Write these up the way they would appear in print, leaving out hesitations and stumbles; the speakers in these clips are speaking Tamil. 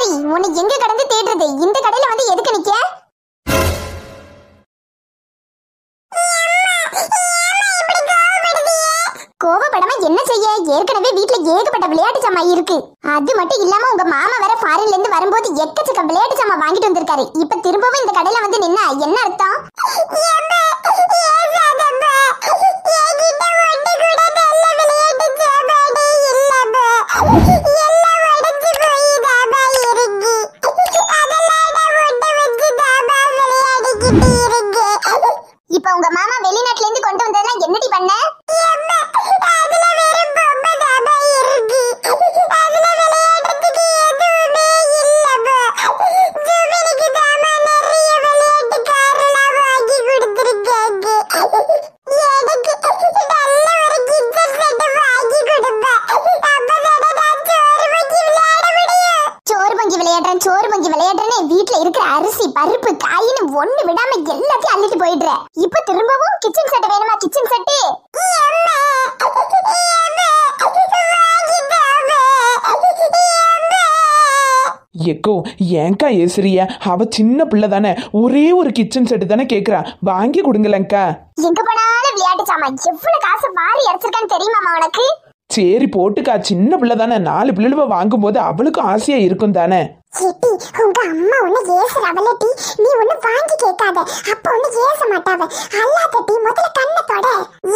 பூமாரி, உன்னை எங்க கடந்து தேடுறது? இந்த கடையில வந்து எதுக்கு நிக்க? கோவப்படாம என்ன செய்ய? ஏற்கனவே வீட்ல ஏகப்பட்ட விளையாட்டு சாமான் இருக்கு. அது மட்டும் இல்லாம உங்க மாமா வேற ஃபாரின்ல இருந்து வரும்போது எக்கச்சக்க விளையாட்டு சாமான் வாங்கிட்டு வந்திருக்காரு. இப்ப திரும்பவும் இந்த கடையில வந்து நின்னா என்ன அர்த்தம்? இப்ப உங்க மாமா வெளிநாட்டுல இருந்து கொண்டு வந்ததெல்லாம் என்னடி பண்ண? சோறு பொங்கி விளையாடுறேன்னு வீட்டுல இருக்கிற அரிசி பருப்பு காயின்னு ஒண்ணு விடாம எல்லாத்தையும் அள்ளிட்டு போயிடுற. இப்ப திரும்பவும் கிச்சன் செட் வேணுமா? கிச்சன் செட்டு எக்கோ ஏங்கா ஏசுறிய? அவ சின்ன பிள்ளை தானே, ஒரே ஒரு கிச்சன் செட்டு தானே கேக்குறா, வாங்கி கொடுங்களேங்கா. எங்க போனாலும் விளையாட்டு சாமான். எவ்வளவு காசு வாரி அரைச்சிருக்கான்னு தெரியுமாமா உனக்கு? சரி போட்டுக்கா, சின்ன பிள்ளை தானே, 4 பிள்ளைவ வாங்கும் போது அவளுக்கும் ஆசையா இருக்கும் தானே. உங்க அம்மா ஒண்ணு ஏசுறவளடி, நீ ஒண்ணு வாங்கி கேட்காத, அப்ப ஒண்ணு ஏச மாட்டாவ. அல்லாதடி முதல்ல கண்ணை தொட.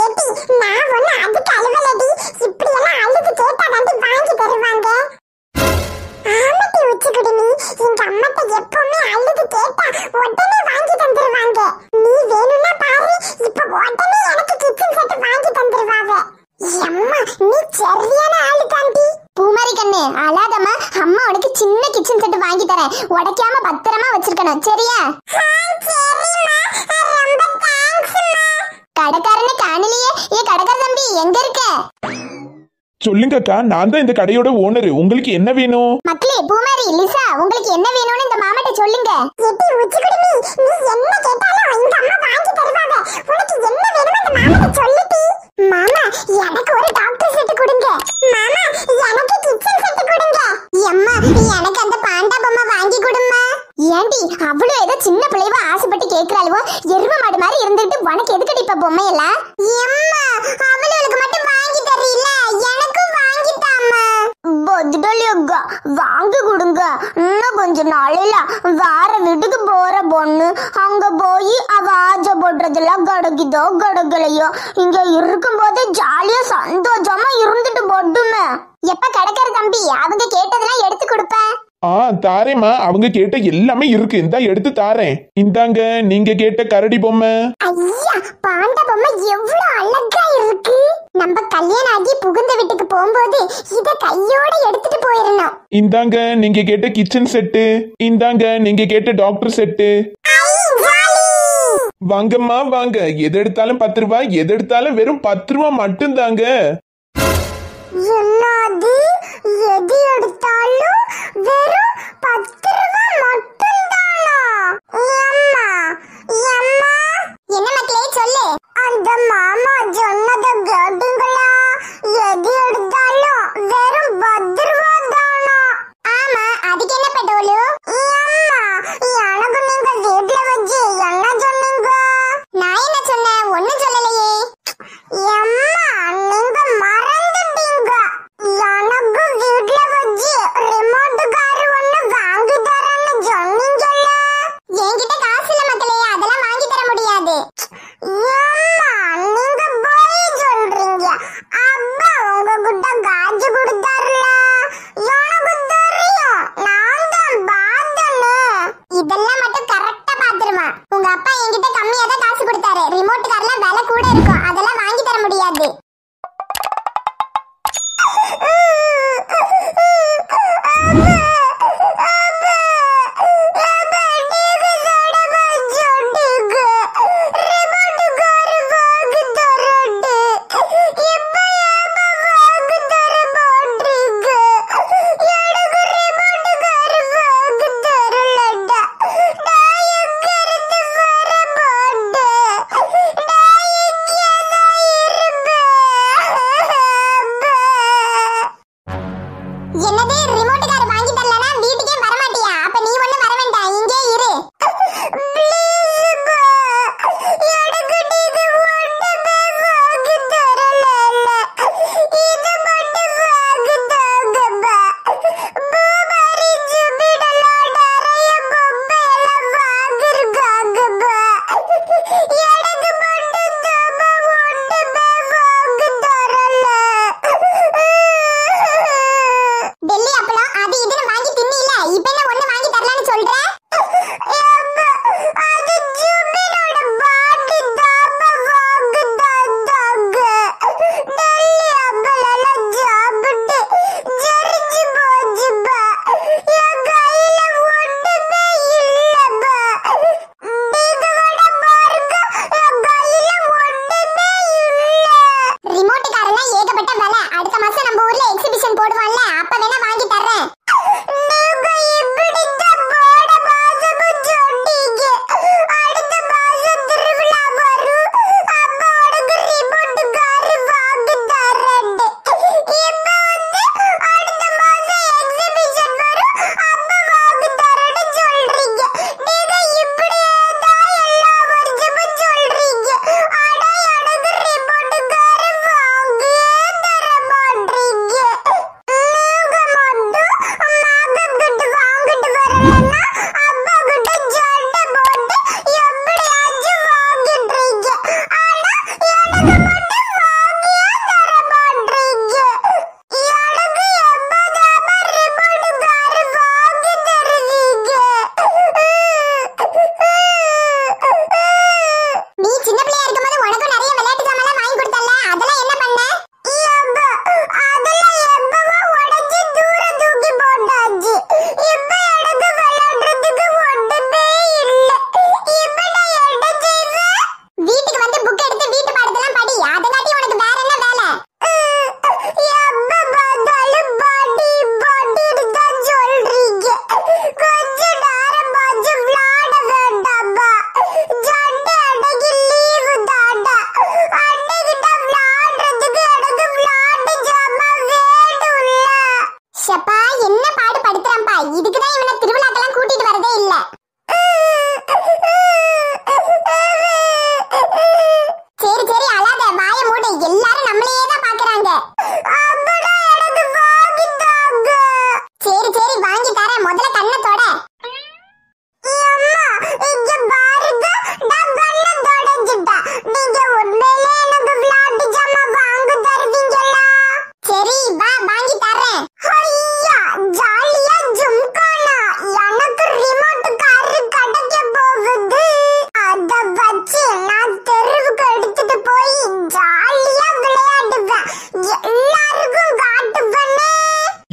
ஏடி நான் ஒண்ணு அதுக்கு அழுவலடி, இப்படி எல்லாம் அழுது கேட்டாதாண்டி வாங்கி தருவாங்க. ஆமட்டி உச்சிக்குடி, நீ எங்க அம்மாட்ட எப்பவுமே அழுது கேட்டா உடனே வாங்கி தந்துருவாங்க. நீ வேணும்னா பாரு, இப்ப உடனே எனக்கு கிச்சன் செட் வாங்கி தந்துருவாங்க. அம்மா நீ சரியான ஆளு தாண்டி. பூமாரி கண்ணு அழாதம்மா, அம்மா உனக்கு சின்ன கிச்சன் செட் வாங்கி தரேன், உடைக்காம பத்திரமா வச்சிருக்கணும் சரியா? கடைக்காரனே காணலையே. ஏ கடைக்கார தம்பி எங்க இருக்க? சொல்லுங்கக்கா, நான் தான் இந்த கடையோட ஓனர், உங்களுக்கு என்ன வேணும்? மக்களே, பூமாரி லிசா, உங்களுக்கு என்ன வேணும்னு இந்த மாமாட்ட சொல்லுங்க. எட்டி உச்சிக்குடுமி, நீ என்ன கேட்டாலும் இந்த அம்மா வாங்கி தருவாங்க. உனக்கு என்ன வேணும்னு இந்த மாமாட்ட சொல்லுடி. மாமா எனக்கு ஒரு டாக்டர் செட் கொடுங்க. மாமா எனக்கு கிச்சன் செட் கொடுங்க. அம்மா எனக்கு அந்த பாண்டா பொம்மை வாங்கி கொடுமா. ஏண்டி அவ்வளவு ஏதோ சின்ன பிள்ளைவ ஆசைப்பட்டு கேக்குறாளுவோ? எரும மாடு மாதிரி இருந்துட்டு உனக்கு எதுக்கடி இப்ப பொம்மை எல்லாம்? அம்மா அவளுக்கு மட்டும் வாங்கி தரீல, எனக்கும் வாங்கி தாமா. பதுடலியக்கா வாங்கி கொடுங்க. இன்னும் கொஞ்ச நாளையில வேற வீட்டுக்கு போற பொண்ணு, அங்க போய் அவ ஆஜை போடுறதெல்லாம் கிடைக்குதோ கிடைக்கலையோ, இங்க இருக்கும் போது ஜாலியா சந்தோஷமா இருந்துட்டு போட்டுமே. எப்ப கிடைக்கிற தம்பி, அவங்க கேட்டதெல்லாம் எடுத்து கொடுப்பேன். தாரேம்மா, அவங்க கேட்ட எல்லாமே இருக்கு, இந்தா எடுத்து தாரேன். இந்தாங்க நீங்க கேட்ட கரடி பொம்மை. ஐயா பாண்ட பொம்மை எவ்வளவு அழகா இருக்கு. நம்ம கல்யாணம் ஆகி புகுந்த வீட்டுக்கு போகும்போது இத கையோட எடுத்துட்டு போயிரணும். இந்தாங்க நீங்க கேட்ட கிச்சன் செட்டு. இந்தாங்க நீங்க கேட்ட டாக்டர் செட்டு. வாங்கம்மா வாங்க, எது எடுத்தாலும் 10 ரூபாய், எது எடுத்தாலும் வெறும் 10 ரூபாய் மட்டும் தாங்க. என்னது எது எடுத்தாலும் வெறும் 10 ரூபாய் மட்டும் தானா? அம்மா அம்மா என்ன மக்களே சொல்லு. அந்த மாமா சொன்னத கேட்டீங்களா? எது எடுத்தாலும் வெறும் 10 ரூபாய் தானா? ஆமா, அதுக்கு என்ன பெட்டோலு? அம்மா எனக்கு நீங்க வீட்ல வச்சு என்ன சொன்னீங்க? நான் என்ன சொன்னேன்? ஒண்ணும் சொல்லலையே. அம்மா நீங்க மறந்துட்டீங்க. எனக்கு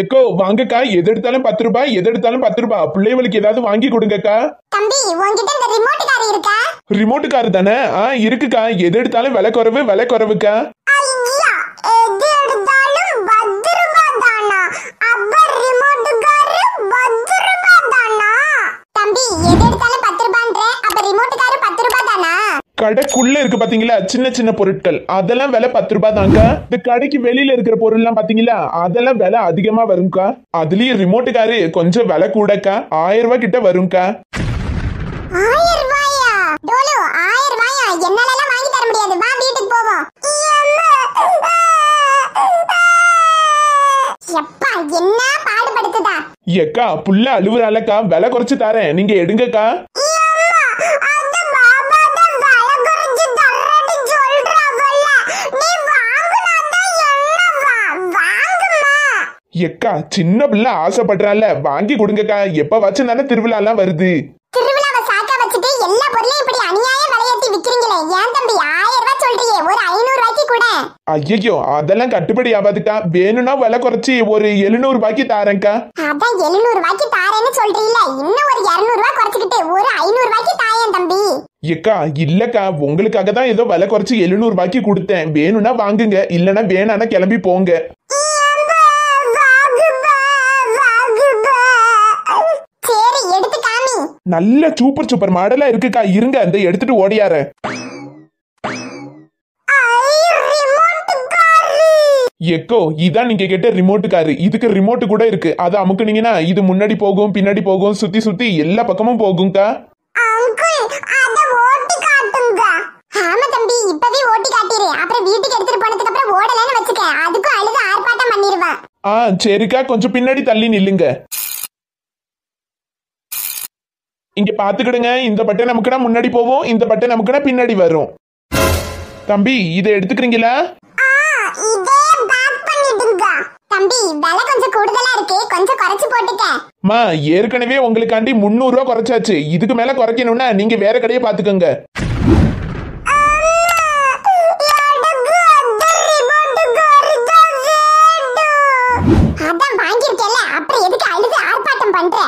எக்கோ வாங்கக்கா, எது எடுத்தாலும் 10 ரூபாய், எது எடுத்தாலும் 10 ரூபாய். பிள்ளைகளுக்கு ஏதாவது வாங்கி கொடுங்கக்கா. தம்பி உன்கிட்ட இந்த ரிமோட் கார் இருக்கா? ரிமோட் கார் தானே? இருக்குக்கா. எது எடுத்தாலும் விலை குறைவு, விலை குறைவுக்கா. ஐயா, எது எடுத்தாலும் 10 ரூபாய் தானா? அப்ப ரிமோட் கார் 10 ரூபாய் தானா? தம்பி எது எடுத்தாலும் 10 ரூபாய்ன்ற, அப்ப ரிமோட் கார் 10 ரூபாய் தானா? கடைக்குள்ள இருக்கு பாத்தீங்களா சின்ன சின்ன பொருட்கள், அதெல்லாம் விலை 10 ரூபாய் தான்க்கா. இந்த கடைக்கு வெளியில இருக்கிற பொருள் எல்லாம் பாத்தீங்களா, அதெல்லாம் விலை அதிகமா வரும்க்கா. அதுலயும் ரிமோட் காரு கொஞ்சம் விலை கூடக்கா, 1000 ரூபாய் கிட்ட வரும்க்கா. 1000 ரூபாயா? டோலு 1000 ரூபாயா? என்னால எல்லாம் வாங்கி தர முடியாது. வா வீட்டுக்கு போவோம். எப்பா என்ன பாடுபடுத்துதா. எக்கா புள்ள அழுவுறாளக்கா, விலை குறைச்சு தரேன், நீங்க எடுங்கக்கா. எக்கா சின்ன பிள்ளை ஆசைப்படுறால, வாங்கி கொடுங்கக்கா. எப்ப வச்சு தானே திருவிழா எல்லாம் வருது. திருவிழாவை சாக்கா வச்சுட்டு எல்லா பொருளையும் இப்படி அநியாயம் விலையேத்தி விக்கிறீங்களே. ஏன் தம்பி 1000 ரூபாய் சொல்றியே, ஒரு 500 ரூபாய்க்கு கூட. ஐயோ அதெல்லாம் கட்டுப்படி ஆகாதுக்கா. வேணும்னா விலை குறைச்சி ஒரு 700 ரூபாய்க்கு தாரேன்க்கா. அதான் 700 ரூபாய்க்கு தாரேன்னு சொல்றீல்ல, இன்னும் ஒரு 200 ரூபாய் குறைச்சிக்கிட்டு ஒரு 500 ரூபாய்க்கு தாயேன் தம்பி. எக்கா இல்லக்கா, உங்களுக்காக தான் ஏதோ விலை குறைச்சி 700 ரூபாய்க்கு கொடுத்தேன். வேணும்னா வாங்குங்க, இல்லனா வேணானா கிளம்பி போங்க. சரி எடுத்து காமி. நல்ல சூப்பர் சூப்பர் மாடலா இருக்குக்கா, இருங்க அந்த எடுத்துட்டு ஓடியாரேன். எக்கோ இதான் நீங்க கேட்ட ரிமோட் காரு. இதுக்கு ரிமோட் கூட இருக்கு. அது அமுக்குனீங்கன்னா இது முன்னாடி போகும், பின்னாடி போகும், சுத்தி சுத்தி எல்லா பக்கமும் போகும்க்கா. அங்கிள் அத ஓட்டி காட்டுங்க. ஆமா தம்பி இப்பவே ஓட்டி காட்டிரு. அப்புறம் வீட்டுக்கு எடுத்துட்டு போனதுக்கு அப்புறம் ஓடலன்னு வச்சுக்க, அதுக்கு அழுது ஆர்ப்பாட்டம் பண்ணிடுவேன். சரிக்கா, கொஞ்சம் பின்னாடி தள்ளி நில்லுங்க. இங்க பாத்துக்கிடுங்க, இந்த பட்டை நமக்குனா முன்னாடி போவோம், இந்த பட்டை நமக்குனா பின்னாடி வரும். தம்பி இதை எடுத்துக்கிறீங்களா? இதே பேக் பண்ணிடுங்க. தம்பி விலை கொஞ்சம் கூடுதலா இருக்கு, கொஞ்சம் குறைச்சு போட்டுக்க. மா ஏற்கனவே உங்களுக்காண்டி 300 ரூபாய் குறைச்சாச்சு. இதுக்கு மேல குறைக்கணும்னா நீங்க வேற கடையை பாத்துக்கோங்க. அதான் வாங்கிருக்கேன்ல, அப்புறம் எதுக்கு அழுது ஆர்ப்பாட்டம் பண்ற?